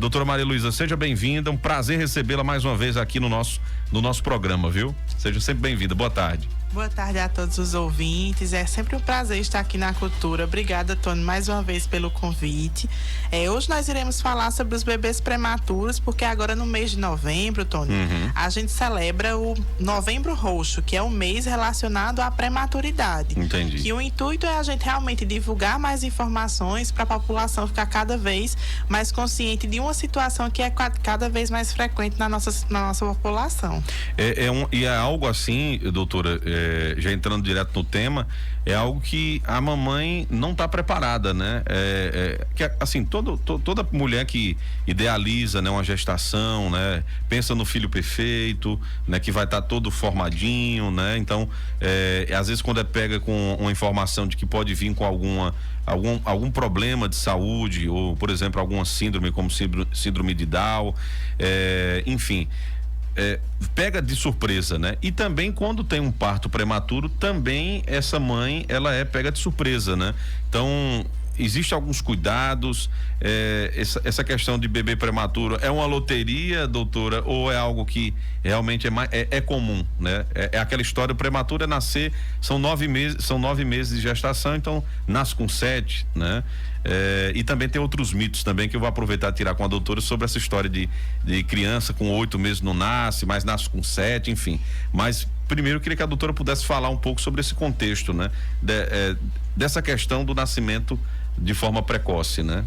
Doutora Maria Luísa, seja bem-vinda, um prazer recebê-la mais uma vez aqui no nosso programa, viu? Seja sempre bem-vinda, boa tarde. Boa tarde a todos os ouvintes, é sempre um prazer estar aqui na Cultura. Obrigada, Tony, mais uma vez pelo convite. Hoje nós iremos falar sobre os bebês prematuros, porque agora no mês de novembro, Tony, a gente celebra o Novembro Roxo, que é um mês relacionado à prematuridade. Entendi. Que o intuito é a gente realmente divulgar mais informações para a população ficar cada vez mais consciente de uma situação que é cada vez mais frequente na nossa população. E é algo assim, doutora, já entrando direto no tema, é algo que a mamãe não está preparada, né? Que assim, toda mulher que idealiza, né, uma gestação, né, pensa no filho perfeito, né, que vai estar todo formadinho, né? Então, às vezes quando pega com uma informação de que pode vir com algum problema de saúde, ou por exemplo alguma síndrome como síndrome de Down, enfim, pega de surpresa, né? E também quando tem um parto prematuro, também essa mãe, ela pega de surpresa, né? Então, existem alguns cuidados, essa questão de bebê prematuro é uma loteria, doutora, ou é algo que realmente é comum, né? É aquela história, o prematuro é nascer, são 9 meses de gestação, então nasce com 7, né? E também tem outros mitos também que eu vou aproveitar e tirar com a doutora sobre essa história de criança com 8 meses não nasce, mas nasce com 7, enfim. Mas primeiro eu queria que a doutora pudesse falar um pouco sobre esse contexto, né? Dessa questão do nascimento de forma precoce, né?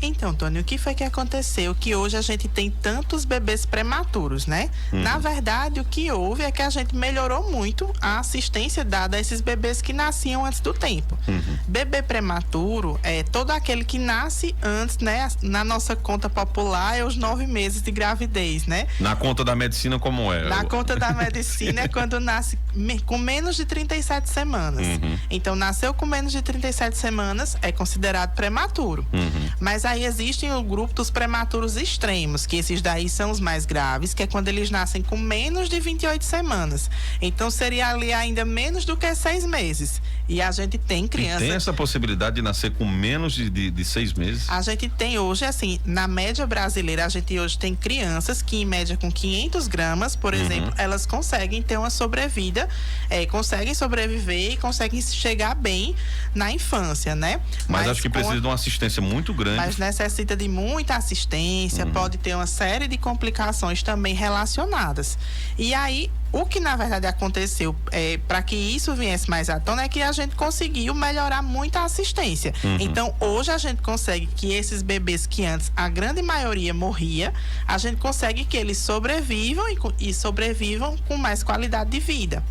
Então, Tony, o que foi que aconteceu? Que hoje a gente tem tantos bebês prematuros, né? Na verdade, o que houve é que a gente melhorou muito a assistência dada a esses bebês que nasciam antes do tempo. Bebê prematuro é todo aquele que nasce antes, né? Na nossa conta popular é os 9 meses de gravidez, né? Na conta da medicina, como é? Na conta da medicina é quando nasce com menos de 37 semanas. Então, nasceu com menos de 37 semanas, é considerado prematuro. Mas aí existem o grupo dos prematuros extremos, que esses daí são os mais graves, que é quando eles nascem com menos de 28 semanas. Então seria ali ainda menos do que 6 meses. E a gente tem criança... E tem essa possibilidade de nascer com menos de 6 meses? A gente tem hoje, assim, na média brasileira, a gente hoje tem crianças que em média com 500 gramas, por exemplo, elas conseguem ter uma sobrevida, conseguem sobreviver e conseguem chegar bem na infância, né? Mas acho que precisa de uma assistência muito grande. Mas necessita de muita assistência, pode ter uma série de complicações também relacionadas. E aí, o que na verdade aconteceu para que isso viesse mais à tona é que a gente conseguiu melhorar muito a assistência. Então, hoje a gente consegue que esses bebês que antes a grande maioria morria, a gente consegue que eles sobrevivam e sobrevivam com mais qualidade de vida.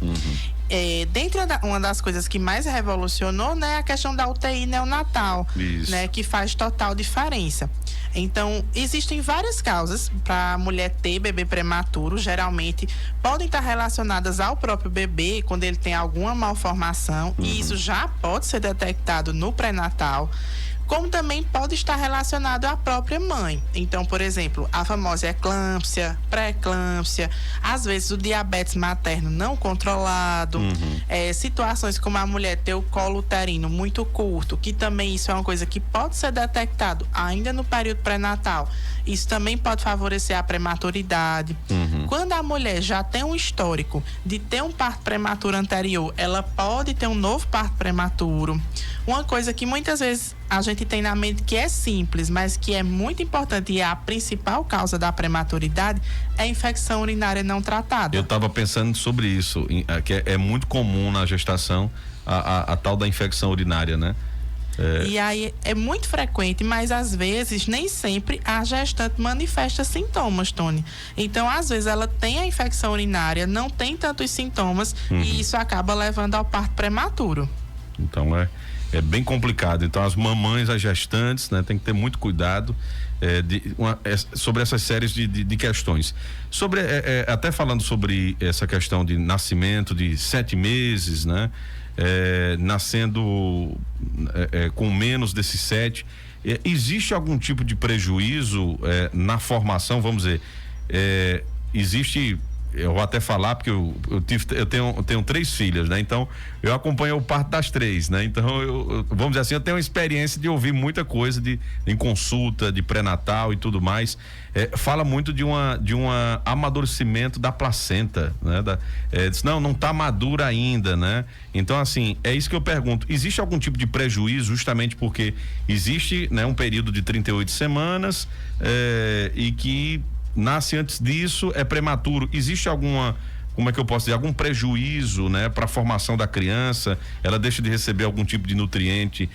Dentre uma das coisas que mais revolucionou, né, a questão da UTI neonatal, né, que faz total diferença. Então, existem várias causas para a mulher ter bebê prematuro, geralmente podem estar relacionadas ao próprio bebê, quando ele tem alguma malformação, e isso já pode ser detectado no pré-natal, como também pode estar relacionado à própria mãe. Então, por exemplo, a famosa eclâmpsia, pré-eclâmpsia, às vezes o diabetes materno não controlado, situações como a mulher ter o colo uterino muito curto, que também isso é uma coisa que pode ser detectado ainda no período pré-natal. Isso também pode favorecer a prematuridade. Quando a mulher já tem um histórico de ter um parto prematuro anterior, ela pode ter um novo parto prematuro. Uma coisa que muitas vezes a gente tem na mente que é simples, mas que é muito importante e é a principal causa da prematuridade, é a infecção urinária não tratada. Eu estava pensando sobre isso, que é muito comum na gestação a tal da infecção urinária, né? E aí é muito frequente, mas às vezes nem sempre a gestante manifesta sintomas, Tony. Então, às vezes ela tem a infecção urinária, não tem tantos sintomas e isso acaba levando ao parto prematuro. Então é bem complicado. Então as mamães, as gestantes, né, tem que ter muito cuidado sobre essas séries de questões. Até falando sobre essa questão de nascimento de 7 meses, né? Nascendo com menos desses 7, existe algum tipo de prejuízo na formação, vamos dizer, existe eu vou até falar porque eu tenho 3 filhas, né? Então eu acompanho o parto das 3, né? Então vamos dizer assim, eu tenho uma experiência de ouvir muita coisa em consulta, de pré-natal e tudo mais. Fala muito de um amadurecimento da placenta, né? Diz, não tá madura ainda, né? Então assim, é isso que eu pergunto, existe algum tipo de prejuízo justamente porque existe, né, um período de 38 semanas e que nasce antes disso, é prematuro, existe como é que eu posso dizer, algum prejuízo, né, para a formação da criança? Ela deixa de receber algum tipo de nutriente,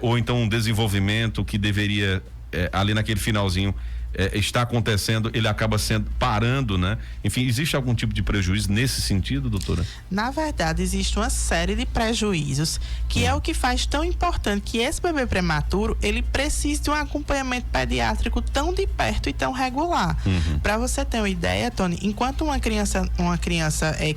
ou então um desenvolvimento que deveria ali naquele finalzinho está acontecendo, ele acaba parando, né? Enfim, existe algum tipo de prejuízo nesse sentido, doutora? Na verdade, existe uma série de prejuízos que é o que faz tão importante que esse bebê prematuro, ele precise de um acompanhamento pediátrico tão de perto e tão regular. Para você ter uma ideia, Tony, enquanto uma criança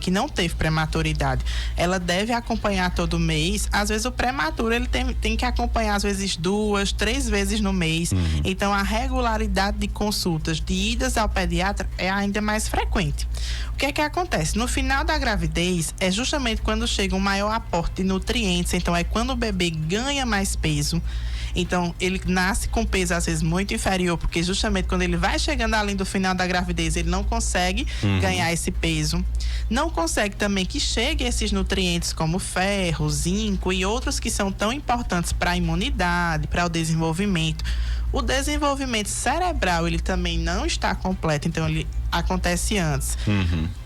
que não teve prematuridade, ela deve acompanhar todo mês, às vezes o prematuro ele tem que acompanhar às vezes 2, 3 vezes no mês. Então a regularidade de consultas, de idas ao pediatra é ainda mais frequente. O que é que acontece? No final da gravidez é justamente quando chega um maior aporte de nutrientes, então é quando o bebê ganha mais peso. Então, ele nasce com peso às vezes muito inferior, porque justamente quando ele vai chegando além do final da gravidez, ele não consegue ganhar esse peso. Não consegue também que chegue esses nutrientes como ferro, zinco e outros que são tão importantes para a imunidade, para o desenvolvimento. O desenvolvimento cerebral, ele também não está completo, então ele acontece antes.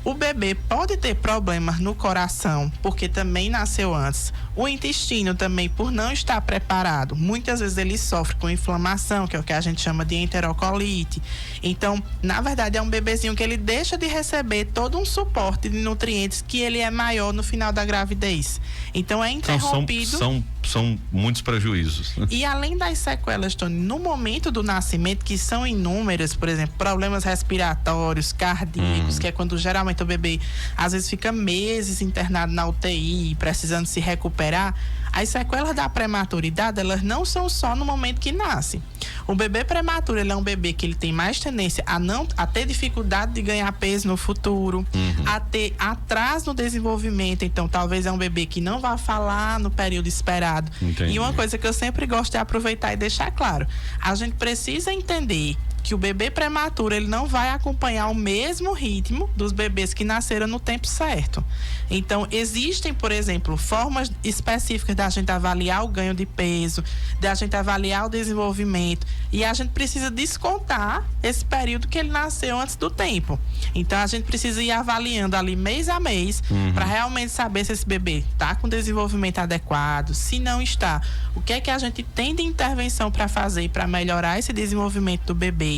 O bebê pode ter problemas no coração, porque também nasceu antes. O intestino também, por não estar preparado, muitas vezes ele sofre com inflamação, que é o que a gente chama de enterocolite. Então, na verdade, é um bebezinho que ele deixa de receber todo um suporte de nutrientes que ele é maior no final da gravidez. Então, é interrompido. São muitos prejuízos. E além das sequelas, Tony, no momento do nascimento, que são inúmeras, por exemplo, problemas respiratórios, cardíacos, que é quando geralmente o bebê às vezes fica meses internado na UTI, precisando se recuperar. As sequelas da prematuridade, elas não são só no momento que nasce. O bebê prematuro, ele é um bebê que ele tem mais tendência a ter dificuldade de ganhar peso no futuro, a ter atraso no desenvolvimento. Então, talvez é um bebê que não vai falar no período esperado. Entendi. E uma coisa que eu sempre gosto de aproveitar e deixar claro, a gente precisa entender que o bebê prematuro, ele não vai acompanhar o mesmo ritmo dos bebês que nasceram no tempo certo. Então, existem, por exemplo, formas específicas da gente avaliar o ganho de peso, da gente avaliar o desenvolvimento, e a gente precisa descontar esse período que ele nasceu antes do tempo. Então, a gente precisa ir avaliando ali mês a mês, para realmente saber se esse bebê está com desenvolvimento adequado, se não está, o que é que a gente tem de intervenção para fazer para melhorar esse desenvolvimento do bebê.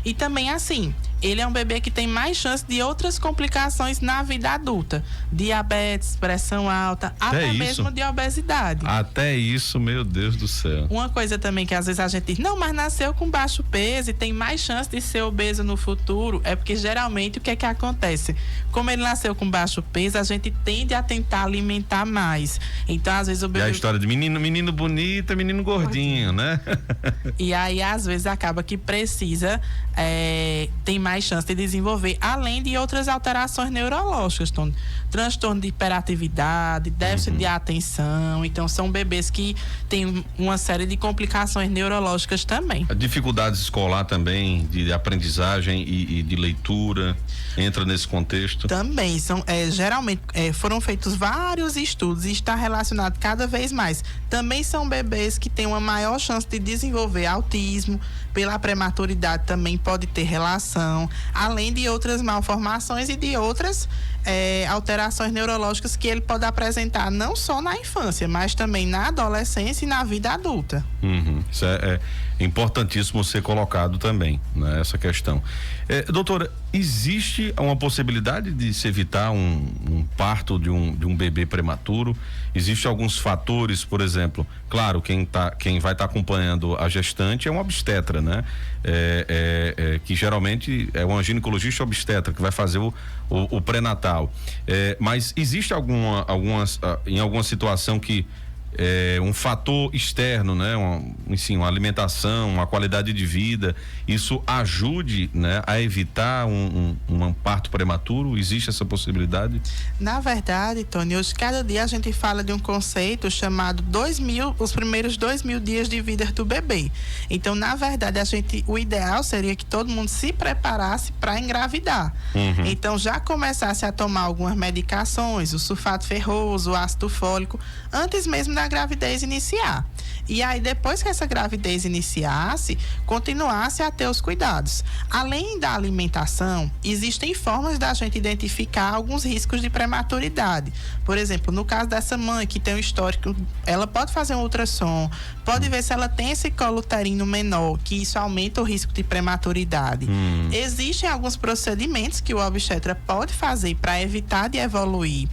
E também assim, ele é um bebê que tem mais chance de outras complicações na vida adulta. Diabetes, pressão alta, até mesmo de obesidade. Até isso, meu Deus do céu. Uma coisa também que às vezes a gente diz, não, mas nasceu com baixo peso e tem mais chance de ser obeso no futuro, é porque geralmente o que é que acontece? Como ele nasceu com baixo peso, a gente tende a tentar alimentar mais. Então, às vezes o bebê... E a história de menino bonito, menino gordinho, né? E aí, às vezes, acaba que precisa, tem mais chance de desenvolver, além de outras alterações neurológicas, transtorno de hiperatividade, déficit de atenção. Então, são bebês que têm uma série de complicações neurológicas também. Dificuldades escolar também, de aprendizagem e de leitura, entra nesse contexto? Também, geralmente foram feitos vários estudos e está relacionado cada vez mais. Também são bebês que têm uma maior chance de desenvolver autismo, pela prematuridade também pode ter relação, além de outras malformações e de outras alterações neurológicas que ele pode apresentar não só na infância, mas também na adolescência e na vida adulta. Isso é importantíssimo ser colocado também, né, essa questão. Doutora, existe uma possibilidade de se evitar um parto de um bebê prematuro? Existem alguns fatores, por exemplo, claro, quem vai estar acompanhando a gestante é um obstetra, né? Que geralmente é um ginecologista obstetra que vai fazer o pré-natal. Mas existe em alguma situação que um fator externo, né? Uma alimentação, uma qualidade de vida, isso ajude, né, a evitar um parto prematuro? Existe essa possibilidade? Na verdade, Tony, hoje cada dia a gente fala de um conceito chamado os primeiros 2.000 dias de vida do bebê. Então, na verdade, o ideal seria que todo mundo se preparasse para engravidar. Então, já começasse a tomar algumas medicações, o sulfato ferroso, o ácido fólico, antes mesmo da gravidez iniciar. E aí, depois que essa gravidez iniciasse, continuasse a ter os cuidados. Além da alimentação, existem formas da gente identificar alguns riscos de prematuridade. Por exemplo, no caso dessa mãe que tem um histórico, ela pode fazer um ultrassom, pode ver se ela tem esse colo uterino menor, que isso aumenta o risco de prematuridade. Existem alguns procedimentos que o obstetra pode fazer para evitar de evoluir.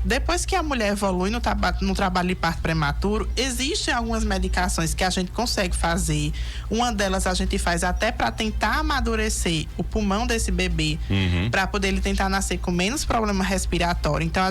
Depois que a mulher evolui no trabalho de parto prematuro, existem algumas medicações que a gente consegue fazer. Uma delas a gente faz até para tentar amadurecer o pulmão desse bebê, para poder ele tentar nascer com menos problema respiratório. Então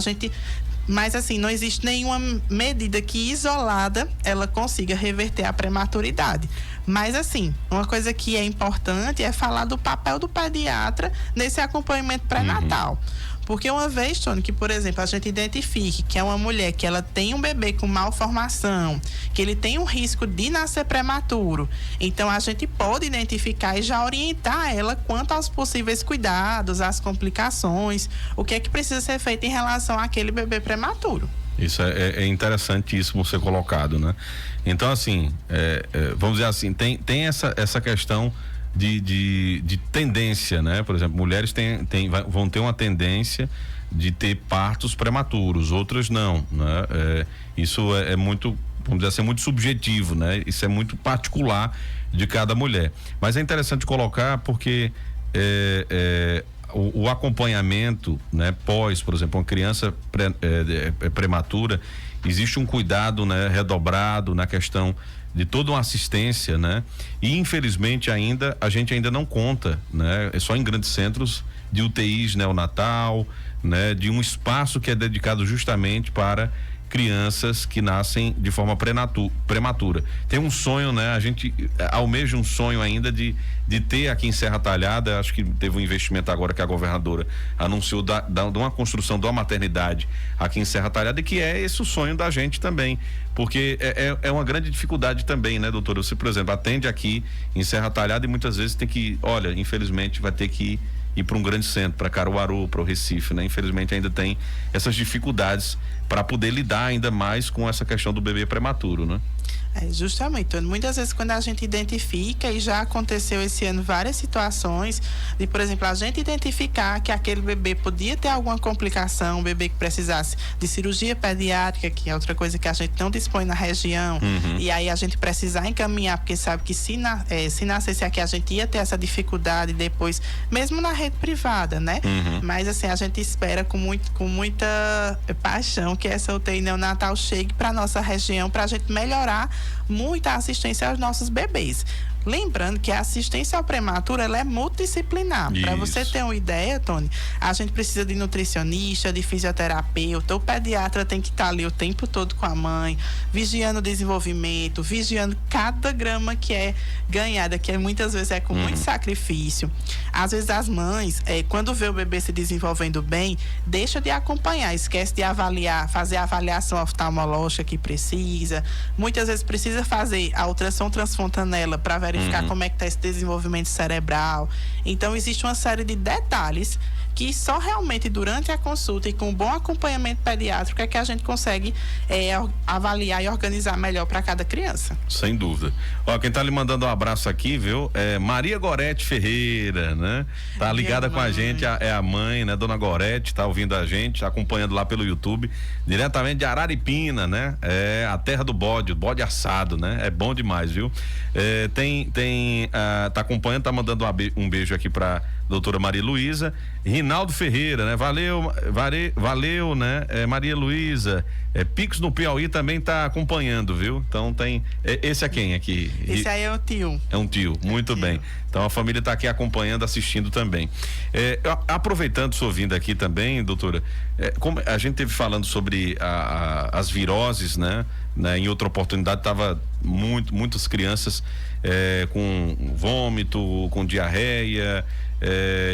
mas assim, não existe nenhuma medida que isolada ela consiga reverter a prematuridade. Mas assim, uma coisa que é importante é falar do papel do pediatra nesse acompanhamento pré-natal. Porque uma vez, Tony, que, por exemplo, a gente identifique que é uma mulher que ela tem um bebê com malformação, que ele tem um risco de nascer prematuro, então a gente pode identificar e já orientar ela quanto aos possíveis cuidados, às complicações, o que é que precisa ser feito em relação àquele bebê prematuro. Isso é interessantíssimo ser colocado, né? Então, assim, vamos dizer assim, tem essa questão de tendência, né? Por exemplo, mulheres vão ter uma tendência de ter partos prematuros, outras não, né? Isso é muito, vamos dizer assim, muito subjetivo, né? Isso é muito particular de cada mulher. Mas é interessante colocar porque o acompanhamento, né, por exemplo, uma criança prematura, existe um cuidado, né, redobrado na questão de toda uma assistência, né? E infelizmente a gente ainda não conta, né? É só em grandes centros de UTIs neonatal, né? De um espaço que é dedicado justamente para crianças que nascem de forma prematura. Tem um sonho, né? A gente almeja um sonho ainda de ter aqui em Serra Talhada. Acho que teve um investimento agora que a governadora anunciou de uma construção de uma maternidade aqui em Serra Talhada, e que é esse o sonho da gente também, porque é uma grande dificuldade também, né, doutora? Você, por exemplo, atende aqui em Serra Talhada e muitas vezes tem que, olha, infelizmente vai ter que ir para um grande centro, para Caruaru, para o Recife, né? Infelizmente ainda tem essas dificuldades para poder lidar ainda mais com essa questão do bebê prematuro, né? Justamente, muitas vezes quando a gente identifica, e já aconteceu esse ano várias situações de, por exemplo, a gente identificar que aquele bebê podia ter alguma complicação, um bebê que precisasse de cirurgia pediátrica, que é outra coisa que a gente não dispõe na região, e aí a gente precisar encaminhar, porque sabe que se nascesse aqui a gente ia ter essa dificuldade depois, mesmo na rede privada, né? Mas assim, a gente espera com muita paixão que essa UTI neonatal chegue para nossa região, para a gente melhorar muito a assistência aos nossos bebês. Lembrando que a assistência ao prematuro, ela é multidisciplinar. Para você ter uma ideia, Tony, a gente precisa de nutricionista, de fisioterapeuta, o pediatra tem que estar ali o tempo todo com a mãe, vigiando o desenvolvimento, vigiando cada grama que é ganhada, que muitas vezes é com muito sacrifício. Às vezes as mães, quando vê o bebê se desenvolvendo bem, deixa de acompanhar, esquece de avaliar, fazer a avaliação oftalmológica que precisa. Muitas vezes precisa fazer a ultrassom transfontanela para verificar como é que está esse desenvolvimento cerebral. Então, existe uma série de detalhes que só realmente durante a consulta e com um bom acompanhamento pediátrico é que a gente consegue avaliar e organizar melhor para cada criança. Sem dúvida. Ó, quem tá lhe mandando um abraço aqui, viu? É Maria Gorete Ferreira, né? Tá ligada com a gente, é a mãe, né? Dona Gorete, tá ouvindo a gente, tá acompanhando lá pelo YouTube, diretamente de Araripina, né? É a terra do bode, o bode assado, né? É bom demais, viu? Tem tá acompanhando, tá mandando um beijo aqui pra doutora Maria Luísa. Rinaldo Ferreira, né? Valeu, né? Maria Luísa. Pix no Piauí também tá acompanhando, viu? Então tem. Esse é quem aqui? Esse aí é o tio. É um tio, muito bem. Então a família tá aqui acompanhando, assistindo também. Aproveitando sua vinda aqui também, doutora, como a gente teve falando sobre as viroses, né? Em outra oportunidade tava muitas crianças com vômito, com diarreia,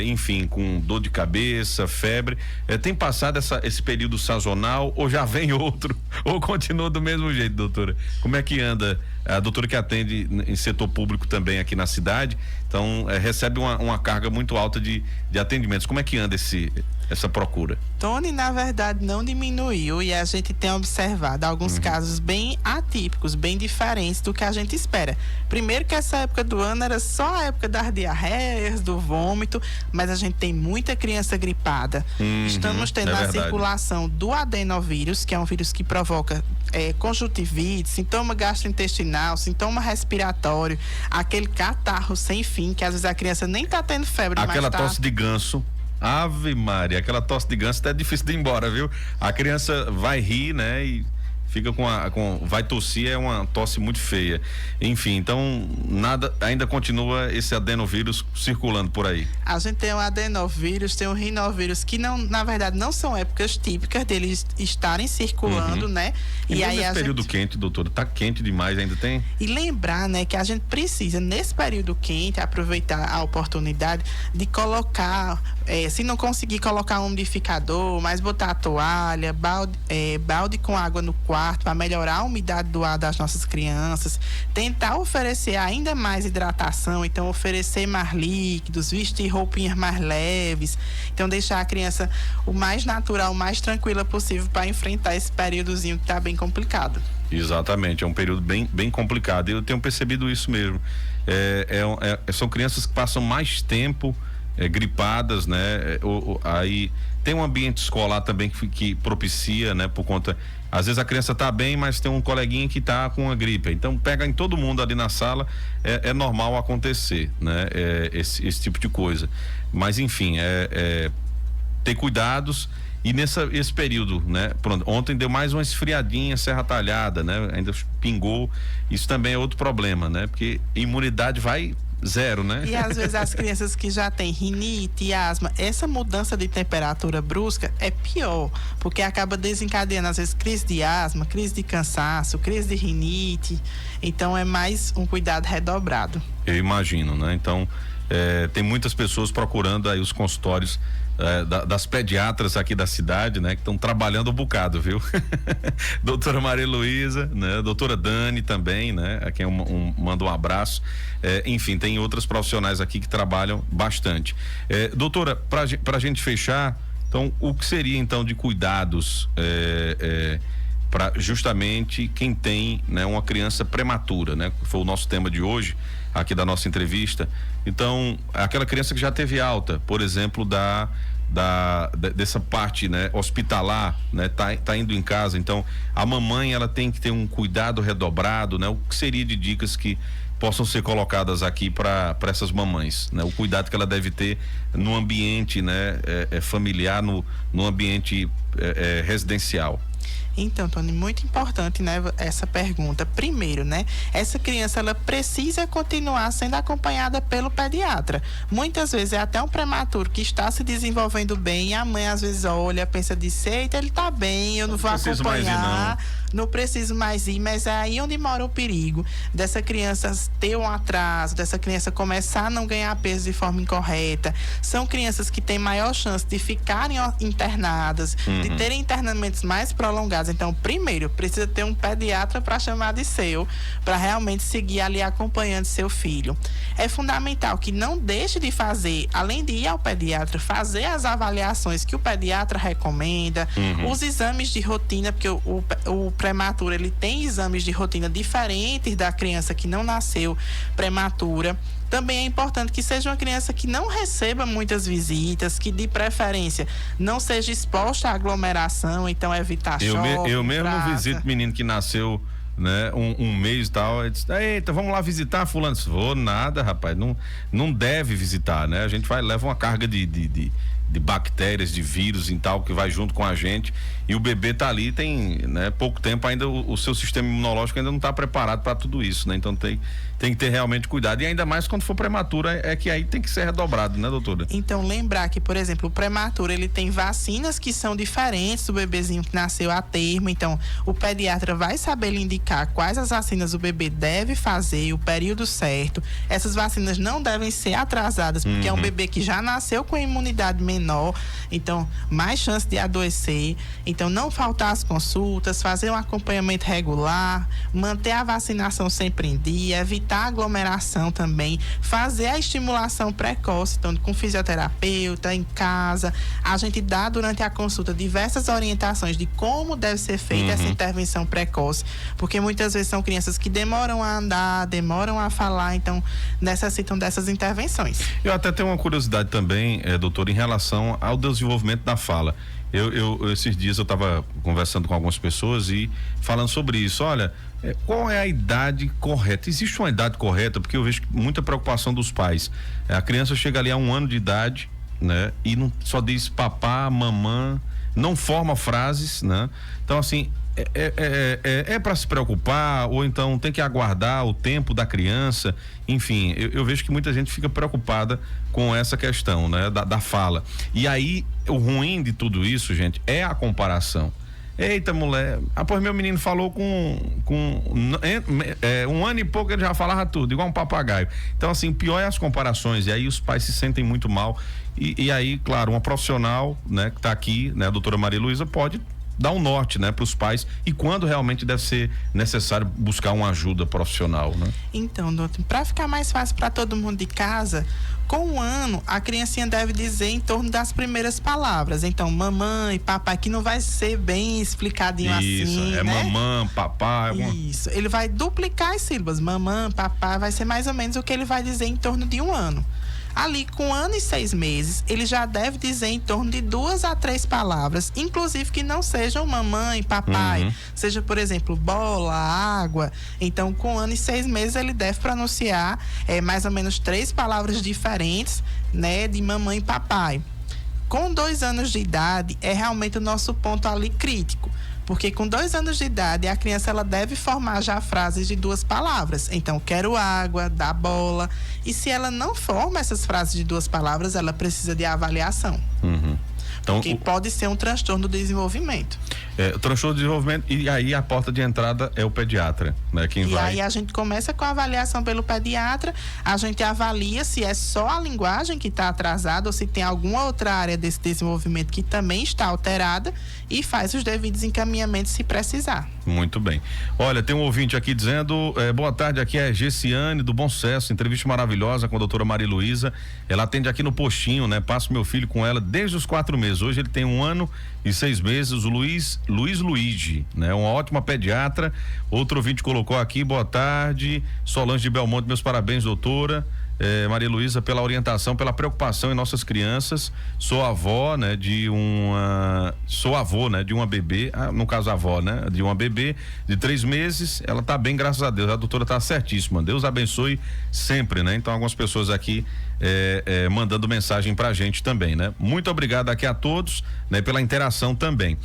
enfim, com dor de cabeça, febre. Tem passado esse período sazonal ou já vem outro? Ou continua do mesmo jeito, doutora? Como é que anda? A doutora que atende em setor público também aqui na cidade, então recebe uma carga muito alta de atendimentos. Como é que anda essa procura? Tony, na verdade, não diminuiu e a gente tem observado alguns casos bem atípicos, bem diferentes do que a gente espera. Primeiro que essa época do ano era só a época das diarreias, do vômito, mas a gente tem muita criança gripada. Estamos tendo a circulação do adenovírus, que é um vírus que provoca conjuntivite, sintoma gastrointestinal, sintoma respiratório, aquele catarro sem fim, que às vezes a criança nem tá tendo febre, aquela tosse de ganso. Ave Maria, aquela tosse de ganso até é difícil de ir embora, viu? A criança vai rir, né? E fica vai tossir, é uma tosse muito feia. Enfim, então ainda continua esse adenovírus circulando por aí. A gente tem o adenovírus, tem o rinovírus, que na verdade não são épocas típicas deles estarem circulando, né? E aí nesse período quente, doutora, tá quente demais, ainda tem? E lembrar, né, que a gente precisa nesse período quente aproveitar a oportunidade de colocar, se não conseguir colocar um umidificador, mas botar a toalha, balde com água no quarto para melhorar a umidade do ar das nossas crianças, tentar oferecer ainda mais hidratação, então oferecer mais líquidos, vestir roupinhas mais leves, então deixar a criança o mais natural, o mais tranquila possível para enfrentar esse períodozinho que está bem complicado. Exatamente, é um período bem complicado e eu tenho percebido isso mesmo. São crianças que passam mais tempo gripadas, né? Aí tem um ambiente escolar também que propicia, né? Por conta, às vezes a criança tá bem, mas tem um coleguinha que tá com uma gripe, então pega em todo mundo ali na sala, é normal acontecer, né? Esse tipo de coisa, mas enfim, ter cuidados. E esse período, né? Pronto, ontem deu mais uma esfriadinha, Serra Talhada, né? Ainda pingou, isso também é outro problema, né? Porque imunidade vai zero, né? E às vezes as crianças que já têm rinite, asma, essa mudança de temperatura brusca é pior, porque acaba desencadeando às vezes crise de asma, crise de cansaço, crise de rinite, então é mais um cuidado redobrado. Eu imagino, né? Então, tem muitas pessoas procurando aí os consultórios das pediatras aqui da cidade, né? Que estão trabalhando um bocado, viu? Doutora Maria Luísa, né? Doutora Dani também, né? A quem eu mando um abraço. Enfim, tem outros profissionais aqui que trabalham bastante. Doutora, pra gente fechar, então, o que seria então de cuidados para justamente quem tem, né, uma criança prematura, né? Foi o nosso tema de hoje, aqui da nossa entrevista. Então, aquela criança que já teve alta, por exemplo, dessa parte, né, hospitalar, né, tá indo em casa, então a mamãe ela tem que ter um cuidado redobrado, né? O que seria de dicas que possam ser colocadas aqui para essas mamães, né? O cuidado que ela deve ter no ambiente, né, familiar, no ambiente residencial. Então, Tony, muito importante, né, essa pergunta. Primeiro, né, essa criança ela precisa continuar sendo acompanhada pelo pediatra. Muitas vezes é até um prematuro que está se desenvolvendo bem e a mãe às vezes olha, pensa de eita, ele está bem, eu não vou acompanhar, não preciso mais ir, mas é aí onde mora o perigo dessa criança ter um atraso, dessa criança começar a não ganhar peso de forma incorreta. São crianças que têm maior chance de ficarem internadas, de terem internamentos mais prolongados. Então, primeiro, precisa ter um pediatra para chamar de seu, para realmente seguir ali acompanhando seu filho. É fundamental que não deixe de fazer, além de ir ao pediatra, fazer as avaliações que o pediatra recomenda, os exames de rotina, porque o prematuro, ele tem exames de rotina diferentes da criança que não nasceu prematura. Também é importante que seja uma criança que não receba muitas visitas, que de preferência não seja exposta à aglomeração, então evitar choque. Eu mesmo visito menino que nasceu né, um mês e tal, ele disse, eita, vamos lá visitar fulano. Eu disse, vou nada, rapaz, não deve visitar, né? A gente leva uma carga de bactérias, de vírus e tal, que vai junto com a gente, e o bebê tá ali, tem, né, pouco tempo ainda, o seu sistema imunológico ainda não está preparado para tudo isso, né? Então tem que ter realmente cuidado, e ainda mais quando for prematuro, é que aí tem que ser redobrado, né, doutora? Então lembrar que, por exemplo, o prematuro, ele tem vacinas que são diferentes do bebezinho que nasceu a termo, então o pediatra vai saber lhe indicar quais as vacinas o bebê deve fazer, o período certo. Essas vacinas não devem ser atrasadas, porque é um bebê que já nasceu com imunidade menor, então mais chance de adoecer. Então não faltar às consultas, fazer um acompanhamento regular, manter a vacinação sempre em dia, evitar aglomeração também, fazer a estimulação precoce, então com fisioterapeuta, em casa. A gente dá durante a consulta diversas orientações de como deve ser feita essa intervenção precoce, porque muitas vezes são crianças que demoram a andar, demoram a falar, então necessitam dessas intervenções. Eu até tenho uma curiosidade também, doutor, em relação ao desenvolvimento da fala. Esses dias eu estava conversando com algumas pessoas e falando sobre isso. Olha, qual é a idade correta? Existe uma idade correta? Porque eu vejo muita preocupação dos pais. A criança chega ali a 1 ano de idade, né? E não, só diz papá, mamã, não forma frases, né? Então, assim, é para se preocupar, ou então tem que aguardar o tempo da criança. Enfim, eu vejo que muita gente fica preocupada com essa questão, né, da fala. E aí, o ruim de tudo isso, gente, é a comparação. Eita, mulher, pois meu menino falou com 1 ano e pouco, ele já falava tudo, igual um papagaio. Então, assim, pior é as comparações, e aí os pais se sentem muito mal. E aí, claro, uma profissional, né, que tá aqui, né, a doutora Maria Luísa, pode dar um norte, né, para os pais, e quando realmente deve ser necessário buscar uma ajuda profissional, né? Então, doutor, para ficar mais fácil para todo mundo de casa, com 1 ano, a criancinha deve dizer em torno das primeiras palavras. Então, mamãe, papai, que não vai ser bem explicadinho isso, assim, né? Mamã, papai. Isso, ele vai duplicar as sílabas, mamã, papai, vai ser mais ou menos o que ele vai dizer em torno de 1 ano. Ali, com 1 ano e 6 meses, ele já deve dizer em torno de 2 a 3 palavras, inclusive que não sejam mamãe, papai, seja, por exemplo, bola, água. Então, com 1 ano e 6 meses, ele deve pronunciar mais ou menos 3 palavras diferentes, né, de mamãe e papai. Com 2 anos de idade, é realmente o nosso ponto ali crítico. Porque com 2 anos de idade, a criança ela deve formar já frases de 2 palavras. Então, quero água, dá bola. E se ela não forma essas frases de 2 palavras, ela precisa de avaliação. Então, porque pode ser um transtorno do desenvolvimento. O transtorno do desenvolvimento, e aí a porta de entrada é o pediatra, né? E aí a gente começa com a avaliação pelo pediatra, a gente avalia se é só a linguagem que está atrasada ou se tem alguma outra área desse desenvolvimento que também está alterada, e faz os devidos encaminhamentos se precisar. Muito bem. Olha, tem um ouvinte aqui dizendo, boa tarde, aqui é a Gessiane do Bom Sucesso, entrevista maravilhosa com a doutora Maria Luísa. Ela atende aqui no postinho, né? Passo meu filho com ela desde os 4 meses. Hoje ele tem 1 ano e 6 meses, o Luiz Luigi, né? Uma ótima pediatra. Outro ouvinte colocou aqui, boa tarde, Solange de Belmonte, meus parabéns, doutora. Maria Luísa, pela orientação, pela preocupação em nossas crianças. Sou avó, né, sou avô, né, de uma bebê, no caso avó, né, de uma bebê de 3 meses. Ela tá bem, graças a Deus. A doutora tá certíssima. Deus abençoe sempre, né? Então, algumas pessoas aqui mandando mensagem pra gente também, né? Muito obrigado aqui a todos, né, pela interação também.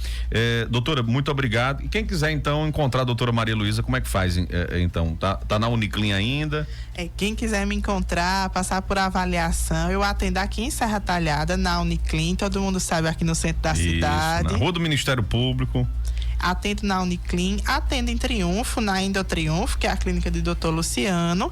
Doutora, muito obrigado. E quem quiser então encontrar a doutora Maria Luísa, como é que faz então? Tá na Uniclin ainda? Quem quiser me encontrar, passar por avaliação, eu atendo aqui em Serra Talhada, na Uniclin, todo mundo sabe, aqui no centro da cidade. Na Rua do Ministério Público. Atendo na Uniclin, atendo em Triunfo, na Endotriunfo, que é a clínica do Dr. Luciano.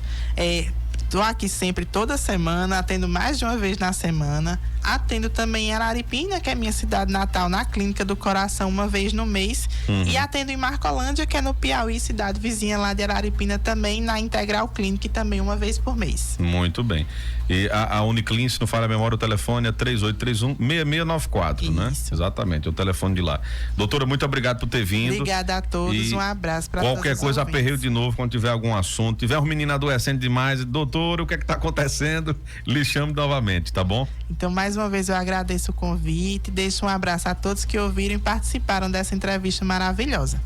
Estou aqui sempre, toda semana, atendo mais de uma vez na semana. Atendo também em Araripina, que é minha cidade natal, na Clínica do Coração, uma vez no mês. E atendo em Marcolândia, que é no Piauí, cidade vizinha lá de Araripina, também na Integral Clinic, também uma vez por mês. Muito bem. E a Uniclin, se não falha a memória, o telefone é 3831-6694, né? Exatamente, é o telefone de lá. Doutora, muito obrigado por ter vindo. Obrigada a todos, um abraço para todos. Qualquer coisa, aperreio de novo quando tiver algum assunto. Tiver um menino adoecendo demais, doutora, o que é que tá acontecendo? Lhe chamo novamente, tá bom? Então, mais uma vez eu agradeço o convite, deixo um abraço a todos que ouviram e participaram dessa entrevista maravilhosa.